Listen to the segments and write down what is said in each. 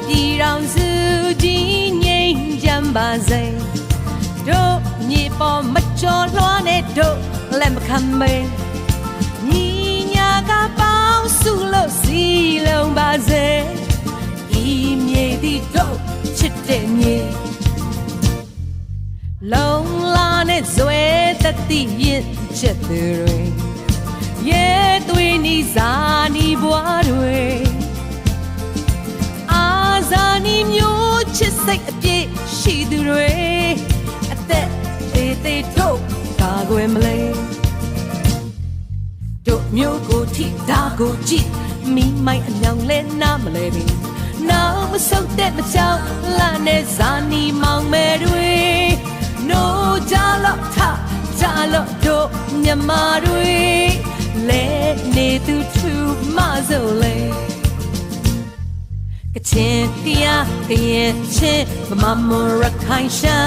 ပြည်တော်စုကြီးငြိမ်းချမ်းပါစေတို့မြေပေါ်မကျော်လွှားနဲ့တို့လက်မခံမေညီညာကပေါင်းစုလို့စီလုံးပါစေဤမြေသည်တို့ချစ်တဲ့မြေလုံးလာနဲ့ဇွဲတတိရင်ချက်တွေရဲသွေးနီးစာနီးဘွားတွေအာဇာနီမျိုးချစ်စိတ်အပြည့်ရှိသူတွေအသက်သေးသေးတို့ကာကွယ်မလဲတို့မျိုးကိုထိတာကိုကြည့်မိမိုက်အမြောင်လဲနားမလဲပြီနောက်မဆုတ်တဲ့မချောင်းလာနဲ့ဇာနီမောင်မဲတွေနိုးကြလို့ထကြလို့တို့မြမတွေလဲနေသူထူမဆိုလေကချင်တရားကရင်ချင်းမမရခိုင်ရှာ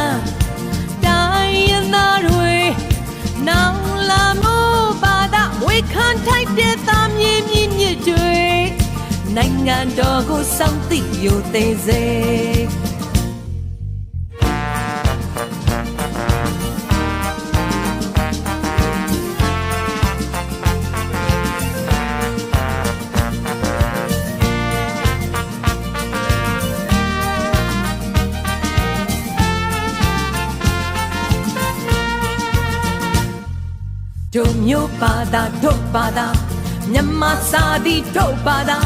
တိုင်းရသားတွေနောင်လာမို့ပါဒဝေခံထိုက်တဲ့သားမြေမြင့်မြင့်တွေနိုင်ငံတော်ကိုစောင့်သိရသေးစေတို့မျိုးပါတာတို့ပါတာမြမစာဒီတို့ပါတာ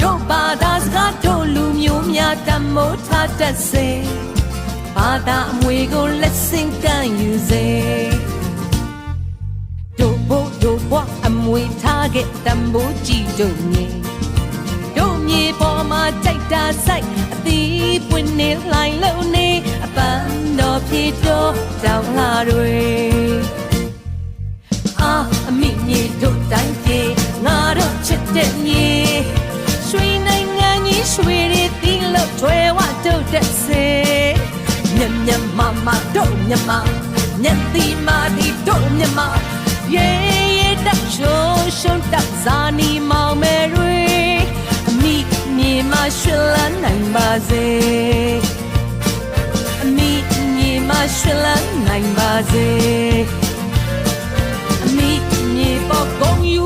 တို့ပါတာစကားတို့လူမျိုးများတမိုးထားတတ်စေပါတာအမွေကိုလက်ဆင့်ကမ်းယူစေတို့ဘို့တို့ဘွားအမွေထားခဲ့တမိုးကြည့်တို့မြေတို့မြေပေါ်မှာကြိုက်တာဆိုင်အသီးပွင့်နေလှိုင်လုံးနေအပန်းတော်ပြေတော့တောင်လာတွေအမိမြေတို့တိုင်းပြေငါတို့ချစ်တဲ့မြေရွှေနိုင်ငံကြီးရွှေတွေတီးလို့ထွဲဝတို့တက်စေမြတ်မြတ်မမတို့မြမမြတ်တီမာဒီတို့မြမရေရေတက်ရှုံရှုံတက်ဇာနီမောင်မဲတွေအမိမြေမှာရွှင်လန်းနိုင်ပါစေအမိမြေမှာရွှင်လန်းနိုင်ပါစေမြေပေါ်ကုန်ယူ